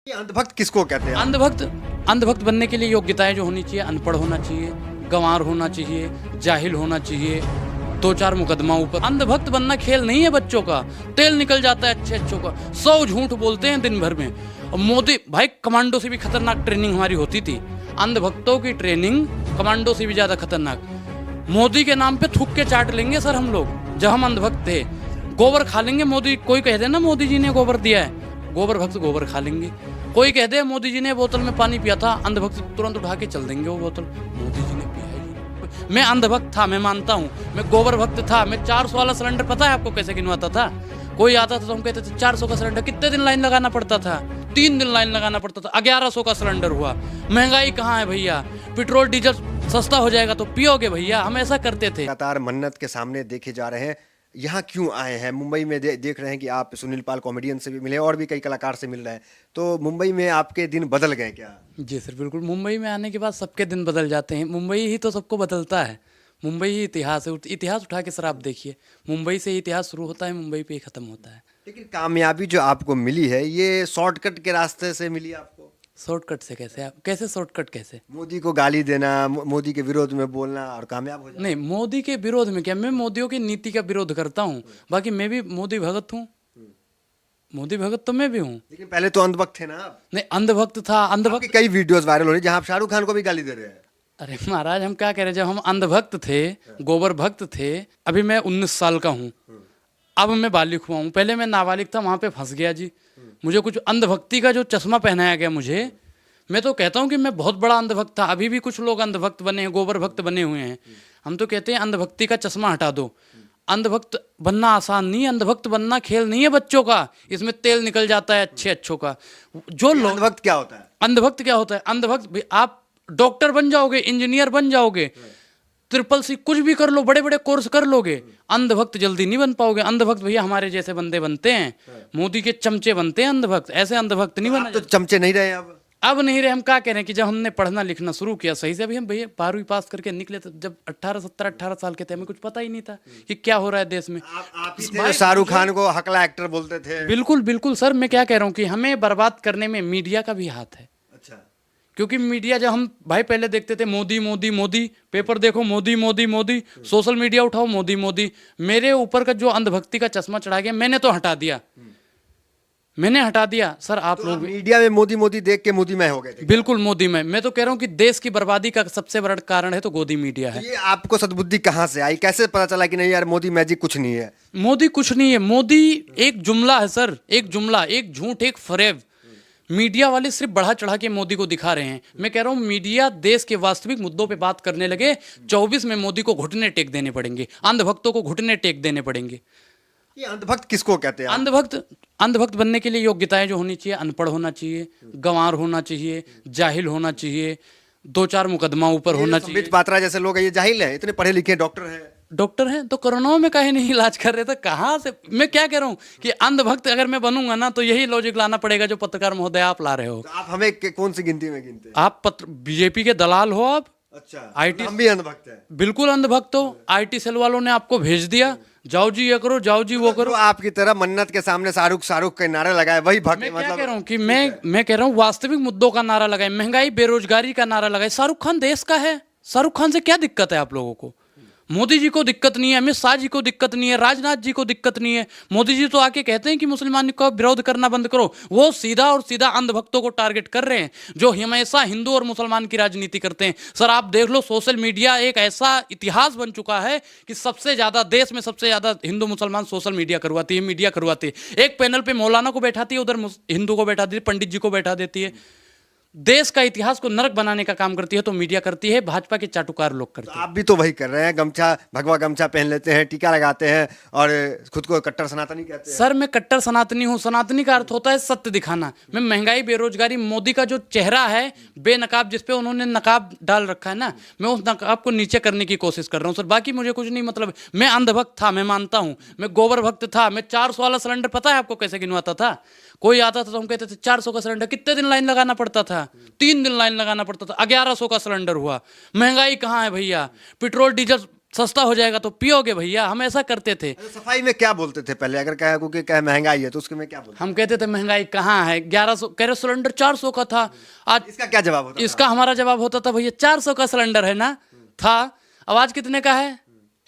ये अंधभक्त किसको कहते हैं? अंधभक्त अंधभक्त बनने के लिए योग्यताएं जो होनी चाहिए, अनपढ़ होना चाहिए, गंवार होना चाहिए, जाहिल होना चाहिए, 2-4 मुकदमा ऊपर। अंधभक्त बनना खेल नहीं है बच्चों का। तेल निकल जाता है अच्छों का। 100 झूठ बोलते हैं दिन भर में। और मोदी भाई, कमांडो से भी खतरनाक ट्रेनिंग हमारी होती थी। अंधभक्तों की ट्रेनिंग कमांडो से भी ज्यादा खतरनाक। मोदी के नाम पे थूक के चाट लेंगे सर हम लोग। जब हम अंधभक्त थे, गोबर खा लेंगे। मोदी कोई कह दे ना मोदी जी ने गोबर दिया है, गोबर भक्त गोबर खा लेंगे। कोई कह दे मोदी जी ने बोतल में पानी पिया था, अंधभक्त तुरंत उठा के चल देंगे वो बोतल। मोदी जी ने पिया है जी। मैं अंधभक्त था, मैं मानता हूँ। मैं गोबर भक्त था। मैं 400 वाला सिलेंडर पता है आपको कैसे गिनवाता था? कोई आता था तो हम कहते थे 400 का सिलेंडर। कितने दिन लाइन लगाना पड़ता था? 3 दिन लाइन लगाना पड़ता था। 1100 का सिलेंडर हुआ। महंगाई कहाँ है भैया? पेट्रोल डीजल सस्ता हो जाएगा तो पियोगे भैया। हम ऐसा करते थे। लगातार मन्नत के सामने देखे जा रहे हैं। यहाँ क्यों आए हैं? मुंबई में देख रहे हैं कि आप सुनील पाल कॉमेडियन से भी मिले और भी कई कलाकार से मिल रहे हैं, तो मुंबई में आपके दिन बदल गए क्या? जी सर, बिल्कुल। मुंबई में आने के बाद सबके दिन बदल जाते हैं। मुंबई ही तो सबको बदलता है। मुंबई ही इतिहास है। इतिहास उठा के सर आप देखिए, मुंबई से ही इतिहास शुरू होता है, मुंबई पे ही खत्म होता है। लेकिन कामयाबी जो आपको मिली है, ये शॉर्टकट के रास्ते से मिली आपको? शॉर्टकट से कैसे? आप कैसे शॉर्टकट कैसे? मोदी को गाली देना, मोदी के विरोध में बोलना और कामयाब हो जाना? नहीं, मोदी के विरोध में क्या, मैं मोदियों की नीति का विरोध करता हूँ। बाकी मैं भी मोदी भगत हूँ। मोदी भगत तो मैं भी हूँ। लेकिन पहले तो अंधभक्त थे ना आप? नहीं, अंधभक्त था। अंधभक्त आपकी कई वीडियोस वायरल हो रही जहां आप शाहरुख खान को भी गाली दे रहे हैं। अरे महाराज, हम क्या कह रहे हैं? जब हम अंधभक्त थे, गोबर भक्त थे। अभी मैं 19 साल का हूँ। अब मैं बालिग हुआ हूँ। पहले मैं नाबालिग था, वहाँ पे फंस गया जी। मुझे कुछ अंधभक्ति का जो चश्मा पहनाया गया मुझे, मैं तो कहता हूँ कि मैं बहुत बड़ा अंधभक्त था। अभी भी कुछ लोग अंधभक्त बने हैं, गोबर भक्त बने हुए हैं। हम तो कहते हैं अंधभक्ति का चश्मा हटा दो। अंधभक्त बनना आसान नहीं है। अंधभक्त बनना खेल नहीं है बच्चों का। इसमें तेल निकल जाता है अच्छों का। जो लोग अंधभक्त क्या होता है? अंधभक्त क्या होता है? अंधभक्त आप डॉक्टर बन जाओगे, इंजीनियर बन जाओगे, ट्रिपल C कुछ भी कर लो, बड़े बड़े कोर्स कर लोगे, अंधभक्त जल्दी नहीं बन पाओगे। अंधभक्त भैया हमारे जैसे बंदे बनते हैं, मोदी के चमचे बनते हैं अंधभक्त। ऐसे अंधभक्त नहीं बना। तो चमचे नहीं रहे अब नहीं रहे। हम क्या कह रहे हैं कि जब हमने पढ़ना लिखना शुरू किया सही से, अभी हम भैया 12वीं पास करके निकले थे, जब 18 साल के थे, हमें कुछ पता ही नहीं था कि क्या हो रहा है देश में। आप ही थे जो शाहरुख खान को हकला एक्टर बोलते थे। बिल्कुल बिल्कुल सर, मैं क्या कह रहा हूँ कि हमें बर्बाद करने में मीडिया का भी हाथ है। अच्छा। क्योंकि मीडिया, जब हम भाई पहले देखते थे मोदी मोदी मोदी, पेपर देखो मोदी मोदी मोदी, सोशल मीडिया उठाओ मोदी मोदी। मेरे ऊपर का जो अंधभक्ति का चश्मा चढ़ा गया, मैंने तो हटा दिया। मैंने हटा दिया सर। आप लोग मीडिया में मोदी मोदी देख के मोदी में हो गए थे? बिल्कुल मोदी में। मैं तो कह रहा हूँ कि देश की बर्बादी का सबसे बड़ा कारण है तो गोदी मीडिया है। ये आपको सद्बुद्धि कहाँ से आई? कैसे पता चला कि नहीं यार मोदी मैजिक कुछ नहीं है? मोदी कुछ नहीं है। मोदी एक जुमला है सर, एक जुमला, एक झूठ, एक फरेब। मीडिया वाले सिर्फ बढ़ा चढ़ा के मोदी को दिखा रहे हैं। मैं कह रहा हूँ मीडिया देश के वास्तविक मुद्दों पे बात करने लगे। 24 में मोदी को घुटने टेक देने पड़ेंगे, अंधभक्तों को घुटने टेक देने पड़ेंगे। ये अंधभक्त किसको कहते हैं? अंधभक्त बनने के लिए योग्यताएं जो होनी चाहिए, अनपढ़ होना चाहिए, गंवार होना चाहिए, जाहिल होना चाहिए, 2-4 मुकदमा ऊपर होना चाहिए। संबित पात्रा जैसे लोग हैं, ये जाहिल है, इतने पढ़े लिखे डॉक्टर हैं। डॉक्टर हैं तो कोरोना में काहे नहीं इलाज कर रहे थे? कहाँ से? मैं क्या कह रहा हूँ कि अंधभक्त अगर मैं बनूंगा ना, तो यही लॉजिक लाना पड़ेगा जो पत्रकार महोदय आप ला रहे हो। तो आप हमें कौन सी गिनती में गिनते हैं? आप बीजेपी के दलाल हो आप। अच्छा, IT हम भी अंधभक्त हैं। बिल्कुल अंधभक्त हो। IT सेल वालों ने आपको भेज दिया, जाओ जी ये करो, जाओ जी वो करो। तो आपकी तरह मन्नत के सामने शाहरुख के नारे लगाए, वही भक्त मैं क्या मतलब। कह रहा हूँ कि मैं कह रहा हूँ वास्तविक मुद्दों का नारा लगाए, महंगाई बेरोजगारी का नारा लगाए। शाहरुख खान देश का है। शाहरुख खान से क्या दिक्कत है आप लोगों को? मोदी जी को दिक्कत नहीं है, अमित शाह जी को दिक्कत नहीं है, राजनाथ जी को दिक्कत नहीं है। मोदी जी तो आके कहते हैं कि मुसलमान का विरोध करना बंद करो। वो सीधा और सीधा अंधभक्तों को टारगेट कर रहे हैं, जो हमेशा हिंदू और मुसलमान की राजनीति करते हैं। सर आप देख लो, सोशल मीडिया एक ऐसा इतिहास बन चुका है कि सबसे ज्यादा देश में सबसे ज्यादा हिंदू मुसलमान सोशल मीडिया करवाती है, मीडिया करवाती है। एक पैनल पे मौलाना को बैठाती है, उधर हिंदू को बैठा देती है, पंडित जी को बैठा देती है। देश का इतिहास को नरक बनाने का काम करती है तो मीडिया करती है, भाजपा के चाटुकार लोग करते हैं। आप भी तो वही कर रहे हैं, गमछा भगवा गमछा पहन लेते हैं, टीका लगाते हैं और खुद को कट्टर सनातनी कहते हैं। सर मैं कट्टर सनातनी हूँ। सनातनी का अर्थ होता है सत्य दिखाना। मैं महंगाई बेरोजगारी, मोदी का जो चेहरा है बेनकाब, जिसपे उन्होंने नकाब डाल रखा है ना, मैं उस नकाब को नीचे करने की कोशिश कर रहा हूँ सर। बाकी मुझे कुछ नहीं मतलब। मैं अंधभक्त था, मैं मानता हूँ। मैं गोबर भक्त था। मैं 400 वाला सिलेंडर पता है आपको कैसे गिनवाता था? कोई आता था तो हम कहते थे 400 का सिलेंडर। कितने दिन लाइन लगाना पड़ता था? 3 दिन लाइन लगाना पड़ता था। 1100 का सिलेंडर हुआ। महंगाई कहाँ है भैया? पेट्रोल डीजल सस्ता हो जाएगा तो पियोगे भैया, हम ऐसा करते थे। अच्छा, सफाई में क्या बोलते थे पहले, अगर कहे क्योंकि कहे महंगाई है तो उसके में क्या बोलते हम कहते थे महंगाई कहाँ है, 1100 कह रहे सिलेंडर 400 का था आज। थे? इसका क्या जवाब होता इसका हमारा जवाब होता था भैया 400 का सिलेंडर है ना, था। अब आज कितने का है?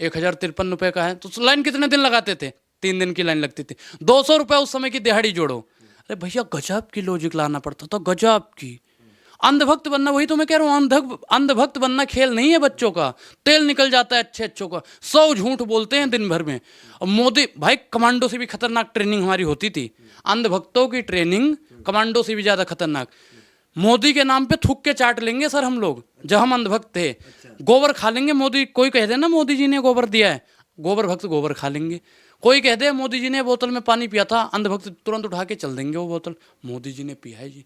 1053 रुपये का है। तो लाइन कितने दिन लगाते थे? 3 दिन की लाइन लगती थी। 200 रुपये उस समय की दिहाड़ी जोड़ो। अरे भैया गजब की लॉजिक लाना पड़ता था, गजब की। अंधभक्त बनना, वही तो मैं कह रहा हूँ, अंधभक्त बनना खेल नहीं है बच्चों का। तेल निकल जाता है अच्छे अच्छों का, 100 झूठ बोलते हैं दिन भर में। और मोदी भाई, कमांडो से भी खतरनाक ट्रेनिंग हमारी होती थी। अंधभक्तों की ट्रेनिंग कमांडो से भी ज़्यादा खतरनाक। मोदी के नाम पे थूक के चाट लेंगे सर हम लोग, जब हम अंधभक्त थे। गोबर खा लेंगे मोदी, कोई कह दे ना मोदी जी ने गोबर दिया है, गोबर भक्त गोबर खा लेंगे। कोई कह दे मोदी जी ने बोतल में पानी पिया था, अंधभक्त तुरंत उठा के चल देंगे वो बोतल, मोदी जी ने पिया है जी।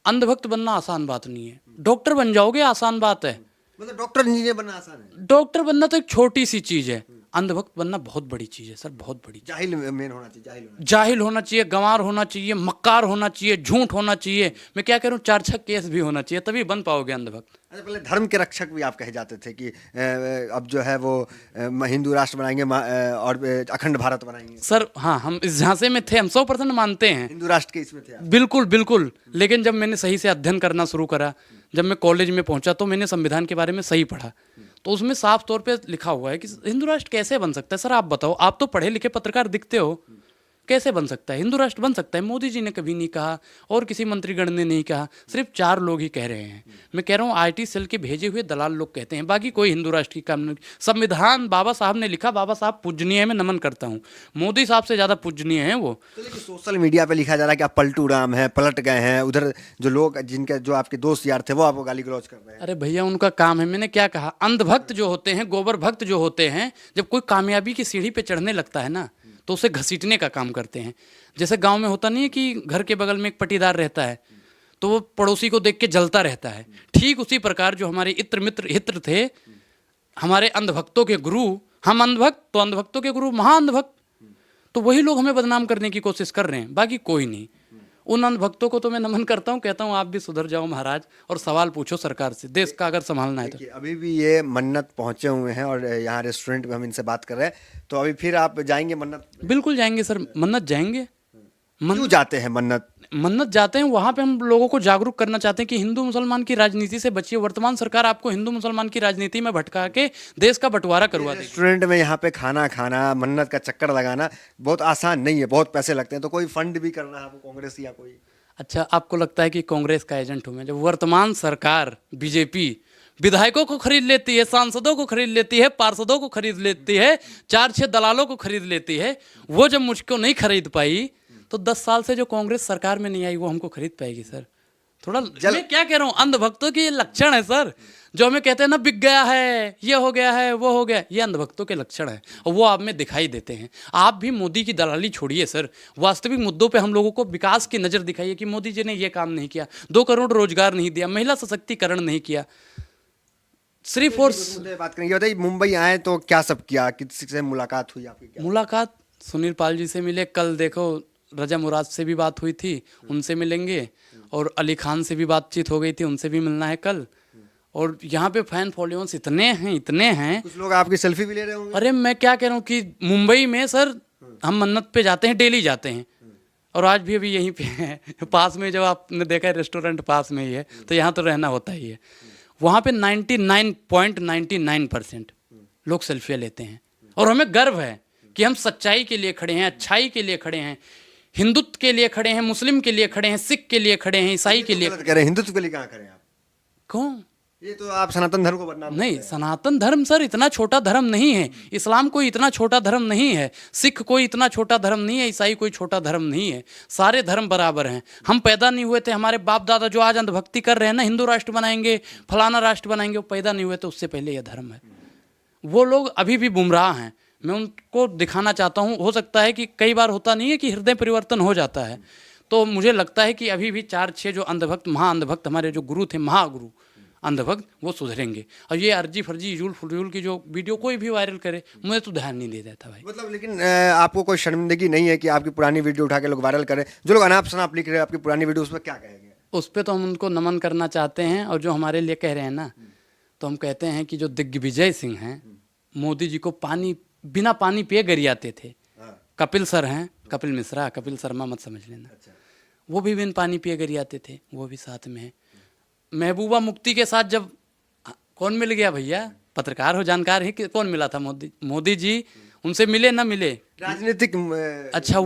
अंधभक्त बनना आसान बात नहीं है। डॉक्टर बन जाओगे आसान बात है। मतलब डॉक्टर इंजीनियर बनना आसान है? डॉक्टर बनना तो एक छोटी सी चीज है, अंधभक्त बनना बहुत बड़ी चीज है सर, बहुत बड़ी। जाहिल मेन होना चाहिए, जाहिल होना चाहिए, गंवार होना चाहिए, मक्कार होना चाहिए, झूठ होना चाहिए। मैं क्या कह रहा हूँ, 4-6 केस भी होना चाहिए, तभी बन पाओगे अंधभक्त। अच्छा, पहले धर्म के रक्षक भी आप कहे जाते थे कि अब जो है वो हिंदू राष्ट्र बनाएंगे और अखंड भारत बनाएंगे। सर हाँ, हम इस झांसे में थे, हम 100% मानते हैं हिंदू राष्ट्र के इसमें थे आप? बिल्कुल बिल्कुल। लेकिन जब मैंने सही से अध्ययन करना शुरू करा, जब मैं कॉलेज में पहुंचा, तो मैंने संविधान के बारे में सही पढ़ा। तो उसमें साफ तौर पे लिखा हुआ है कि हिंदू राष्ट्र कैसे बन सकता है। सर आप बताओ, आप तो पढ़े लिखे पत्रकार दिखते हो, कैसे बन सकता है? हिंदू राष्ट्र बन सकता है? मोदी जी ने कभी नहीं कहा और किसी मंत्रीगण ने नहीं कहा, सिर्फ 4 लोग ही कह रहे हैं। मैं कह रहा हूँ आईटी सेल के भेजे हुए दलाल लोग कहते हैं, बाकी कोई हिंदू राष्ट्र की काम नहीं। संविधान बाबा साहब ने लिखा, बाबा साहब पूजनीय है, मैं नमन करता हूँ। मोदी साहब से ज़्यादा पूजनीय है वो। तो लेकिन सोशल मीडिया पे लिखा जा रहा है कि आप पलटू राम हैं, पलट गए हैं, उधर जो लोग जिनके जो आपके दोस्त यार थे वो आपको गाली गलौज कर रहे हैं। अरे भैया उनका काम है, मैंने क्या कहा, अंधभक्त जो होते हैं, गोबर भक्त जो होते हैं, जब कोई कामयाबी की सीढ़ी पे चढ़ने लगता है ना, तो उसे घसीटने का काम करते हैं। जैसे गांव में होता नहीं है कि घर के बगल में एक पटीदार रहता है, तो वो पड़ोसी को देख के जलता रहता है। ठीक उसी प्रकार जो हमारे इत्र मित्र हित्र थे, हमारे अंधभक्तों के गुरु, हम अंधभक्त तो अंधभक्तों के गुरु महाअंधभक्त, तो वही लोग हमें बदनाम करने की कोशिश कर रहे हैं, बाकी कोई नहीं। उन अंधभक्तों को तो मैं नमन करता हूँ, कहता हूँ आप भी सुधर जाओ महाराज, और सवाल पूछो सरकार से, देश का अगर संभालना है तो। देखिए, अभी भी ये मन्नत पहुंचे हुए हैं और यहाँ रेस्टोरेंट में हम इनसे बात कर रहे हैं, तो अभी फिर आप जाएंगे मन्नत? बिल्कुल जाएंगे सर, मन्नत जाएंगे। क्यों जाते हैं मन्नत? मन्नत जाते हैं, वहाँ पे हम लोगों को जागरूक करना चाहते हैं कि हिंदू मुसलमान की राजनीति से बचिए। वर्तमान सरकार आपको हिंदू मुसलमान की राजनीति में भटका के देश का बंटवारा करवा देगी। रेस्टोरेंट में यहाँ पे खाना खाना, मन्नत का चक्कर लगाना बहुत आसान नहीं है, बहुत पैसे लगते हैं, तो कोई फंड भी करना है आपको, कांग्रेस या कोई? अच्छा, आपको लगता है कि कांग्रेस का एजेंट हूँ मैं? जब वर्तमान सरकार बीजेपी विधायकों को खरीद लेती है, सांसदों को खरीद लेती है, पार्षदों को खरीद लेती है, 4-6 दलालों को खरीद लेती है, वो जब मुझको नहीं खरीद पाई, तो 10 साल से जो कांग्रेस सरकार में नहीं आई वो हमको खरीद पाएगी सर? थोड़ा मैं क्या कह रहा हूँ, अंधभक्तों के ये लक्षण है सर, जो हमें कहते हैं ना बिक गया है, ये हो गया है, वो हो गया, ये अंधभक्तों के लक्षण है, और वो आप में दिखाई देते हैं। आप भी मोदी की दलाली छोड़िए सर, वास्तविक मुद्दों पे हम लोगों को विकास की नज़र दिखाइए कि मोदी जी ने ये काम नहीं किया, 2 करोड़ रोजगार नहीं दिया, महिला सशक्तिकरण नहीं किया, सिर्फ और बात करेंगे। बताइए, मुंबई आए तो क्या सब किया, किसी से मुलाकात हुई आपकी? क्या मुलाकात सुनील पाल जी से मिले, कल देखो रजा मुराद से भी बात हुई थी, उनसे मिलेंगे, और अली खान से भी बातचीत हो गई थी, उनसे भी मिलना है कल। और यहाँ पे फैन फॉलोअर्स इतने हैं। कुछ लोग आपकी सेल्फी भी ले रहे होंगे? अरे मैं क्या कह रहा हूँ कि मुंबई में सर हम मन्नत पे जाते हैं, डेली जाते हैं, और आज भी अभी यहीं पे है पास में, जब आपने देखा है रेस्टोरेंट पास में ही है, तो यहाँ तो रहना होता ही है। वहाँ पे 99.99% लोग सेल्फियाँ लेते हैं, और हमें गर्व है कि हम सच्चाई के लिए खड़े हैं, अच्छाई के लिए खड़े हैं, हिंदुत्व के लिए खड़े हैं, मुस्लिम के लिए खड़े हैं, सिख के लिए खड़े हैं, ईसाई के लिए। कह रहे हैं हिंदुत्व के लिए, कहाँ करें आप? कौन? ये तो आप सनातन धर्म को बदनाम नहीं, सनातन धर्म सर इतना छोटा धर्म नहीं है, इस्लाम कोई इतना छोटा धर्म नहीं है, सिख कोई इतना छोटा धर्म नहीं है, ईसाई कोई छोटा धर्म नहीं है, सारे धर्म बराबर हैं। हम पैदा नहीं हुए थे, हमारे बाप दादा जो आज अंधभक्ति कर रहे हैं ना, हिंदू राष्ट्र बनाएंगे, फलाना राष्ट्र बनाएंगे, वो पैदा नहीं हुए थे, उससे पहले यह धर्म है। वो लोग अभी भी गुमराह हैं, मैं उनको दिखाना चाहता हूँ। हो सकता है कि कई बार होता नहीं है कि हृदय परिवर्तन हो जाता है, तो मुझे लगता है कि अभी भी 4-6 जो अंधभक्त, महाअंधभक्त हमारे जो गुरु थे, महागुरु अंधभक्त, वो सुधरेंगे। और ये अर्जी फर्जी यूल फुजूल की जो वीडियो कोई भी वायरल करे, मुझे तो ध्यान नहीं दे देता भाई। मतलब लेकिन आपको कोई शर्मिंदगी नहीं है कि आपकी पुरानी वीडियो उठा के लोग वायरल करें? जो लोग अनाप शनाप लिख रहे हैं आपकी पुरानी वीडियो, उस पर क्या कहेंगे? उस पर तो हम उनको नमन करना चाहते हैं, और जो हमारे लिए कह रहे हैं ना, तो हम कहते हैं कि जो दिग्विजय सिंह हैं, मोदी जी को पानी बिना पानी पिए गरियाते थे। हाँ, कपिल सर हैं, कपिल मिश्रा, कपिल शर्मा मत समझ लेना, अच्छा। वो भी बिन पानी पिए गरियाते थे, वो भी साथ में है। महबूबा मुफ्ती के साथ जब कौन मिल गया भैया, पत्रकार हो जानकार है कि कौन मिला था, मोदी जी उनसे मिले ना मिले, राजनीतिक अच्छा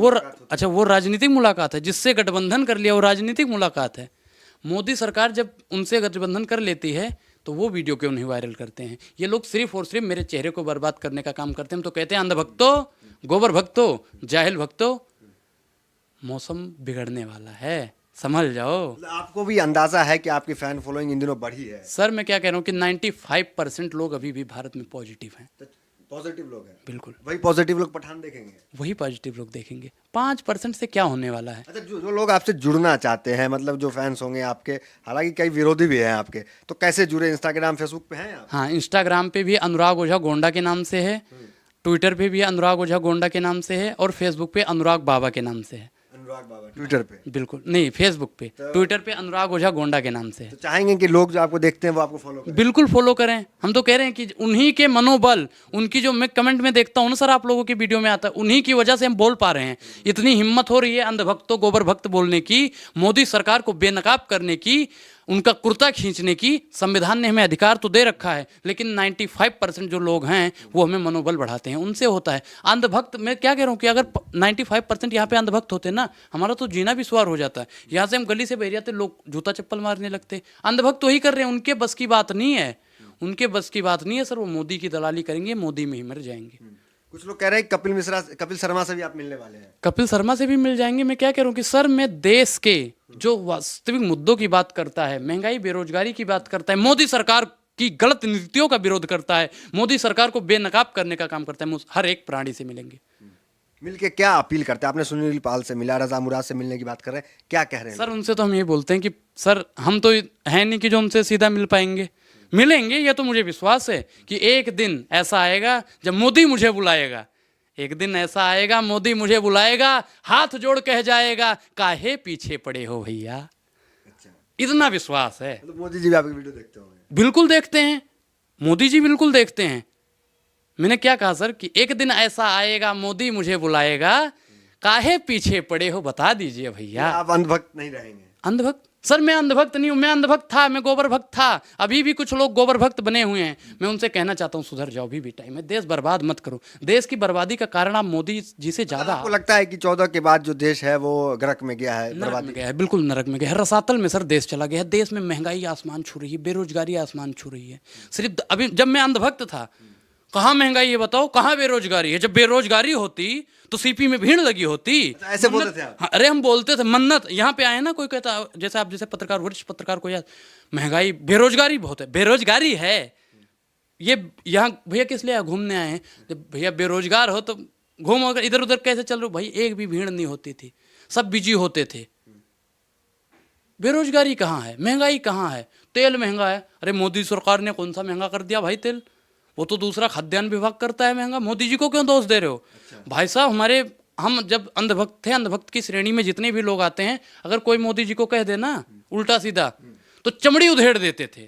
वो राजनीतिक मुलाकात है, जिससे गठबंधन कर लिया वो राजनीतिक मुलाकात है। मोदी सरकार जब उनसे गठबंधन कर लेती है तो वो वीडियो क्यों नहीं वायरल करते हैं? ये लोग सिर्फ और सिर्फ मेरे चेहरे को बर्बाद करने का काम करते हैं। हम तो कहते हैं अंधभक्तों, गोबर भक्तों, जाहिल भक्तों, मौसम बिगड़ने वाला है, समझ जाओ। आपको भी अंदाजा है कि आपकी फैन फॉलोइंग इन दिनों बढ़ी है? सर मैं क्या कह रहा हूँ कि 95% लोग अभी भी भारत में पॉजिटिव हैं। तो पॉजिटिव लोग हैं, बिल्कुल वही पॉजिटिव लोग पठान देखेंगे। वही पॉजिटिव लोग देखेंगे। 5% से क्या होने वाला है? अच्छा, जो लोग आपसे जुड़ना चाहते हैं, मतलब जो फैंस होंगे आपके, हालांकि कई विरोधी भी हैं आपके, तो कैसे जुड़े? इंस्टाग्राम फेसबुक पे हैं आप? हाँ, इंस्टाग्राम पे भी अनुराग ओझा गोंडा के नाम से है, ट्विटर पे भी अनुराग ओझा गोंडा के नाम से है, और फेसबुक पे अनुराग बाबा के नाम से है। अनुराग बाबा ट्विटर पे? बिल्कुल नहीं, फेसबुक पे, ट्विटर पे अनुराग ओझा गोंडा के नाम से है। तो चाहेंगे कि लोग जो आपको देखते हैं वो आपको फॉलो करें? बिल्कुल फॉलो करें। हम तो कह रहे हैं कि उन्हीं के मनोबल, उनकी जो मैं कमेंट में देखता हूँ ना सर, आप लोगों की वीडियो में आता है, उन्हीं की वजह से हम बोल पा रहे हैं। इतनी हिम्मत हो रही है अंधभक्तों, गोबर भक्त बोलने की, मोदी सरकार को बेनकाब करने की, उनका कुर्ता खींचने की। संविधान ने हमें अधिकार तो दे रखा है, लेकिन 95% जो लोग हैं वो हमें मनोबल बढ़ाते हैं, उनसे होता है। अंधभक्त, मैं क्या कह रहा हूँ कि अगर 95% यहाँ पे अंधभक्त होते ना, हमारा तो जीना भी सवार हो जाता है। यहाँ से हम गली से बह जाते, लोग जूता चप्पल मारने लगते। अंधभक्त वही कर रहे हैं, उनके बस की बात नहीं है, उनके बस की बात नहीं है सर। वो मोदी की दलाली करेंगे, मोदी में ही मर जाएंगे। कुछ लोग कह रहे हैं कपिल शर्मा से भी आप मिलने वाले हैं। कपिल शर्मा से भी मिल जाएंगे। मैं क्या कह रहा हूँ कि सर, मैं देश के जो वास्तविक मुद्दों की बात करता है, महंगाई बेरोजगारी की बात करता है, मोदी सरकार की गलत नीतियों का विरोध करता है, मोदी सरकार को बेनकाब करने का काम करता है, हर एक प्राणी से मिलेंगे। मिलके क्या अपील करते हैं? आपने सुनील पाल से मिला, रजा मुराद से मिलने की बात कर रहे हैं, क्या कह रहे हैं सर उनसे तो हम ये बोलते हैं कि सर हम तो है नहीं कि जो उनसे सीधा मिल पाएंगे, मिलेंगे, ये तो मुझे विश्वास है कि एक दिन ऐसा आएगा जब मोदी मुझे बुलाएगा। एक दिन ऐसा आएगा, मोदी मुझे बुलाएगा, हाथ जोड़ कह जाएगा, काहे पीछे पड़े हो भैया। अच्छा, इतना विश्वास है। तो मोदी जी भी आपकी वीडियो देखते होंगे? बिल्कुल देखते हैं, मोदी जी बिल्कुल देखते हैं। मैंने क्या कहा सर कि एक दिन ऐसा आएगा, मोदी मुझे बुलाएगा, काहे पीछे पड़े हो, बता दीजिए भैया। आप अंधभक्त नहीं रहेंगे? अंधभक्त? सर मैं अंधभक्त नहीं हूं, मैं अंधभक्त था, मैं गोबर भक्त था, अभी भी कुछ लोग गोबर भक्त बने हुए हैं। मैं उनसे कहना चाहता हूं सुधर जाओ, भी टाइम है, देश बर्बाद मत करो। देश की बर्बादी का कारण आप मोदी जी से ज्यादा। आपको लगता है कि 14 के बाद जो देश है वो गर्क में गया है, नरक बर्बादी में गया है, बिल्कुल नरक में गया है, रसातल में सर देश चला गया है। देश में महंगाई आसमान छू रही है, बेरोजगारी आसमान छू रही है। सिर्फ अभी जब मैं अंधभक्त था, कहाँ महंगाई ये बताओ, कहाँ बेरोजगारी है? जब बेरोजगारी होती तो सीपी में भीड़ लगी होती। ऐसे बोलते थे आप? हाँ, अरे हम बोलते थे मन्नत। यहाँ पे आए ना, कोई कहता जैसे आप जैसे पत्रकार, वरिष्ठ पत्रकार को याद, महंगाई बेरोजगारी बहुत है, बेरोजगारी है ये यहाँ भैया किस लिए घूमने आए हैं? जब भैया बेरोजगार हो तो घूमो, अगर इधर उधर कैसे चल रहे हो भाई? एक भी भीड़ नहीं होती थी, सब बिजी होते थे। बेरोजगारी कहाँ है? महंगाई कहाँ है? तेल महंगा है, अरे मोदी सरकार ने कौन सा महंगा कर दिया भाई तेल? वो तो दूसरा खाद्यान्न विभाग करता है महंगा, मोदी जी को क्यों दोष दे रहे हो? अच्छा। भाई साहब हम जब अंधभक्त थे, अंधभक्त की श्रेणी में जितने भी लोग आते हैं, अगर कोई मोदी जी को कह दे ना उल्टा सीधा, तो चमड़ी उधेड़ देते थे।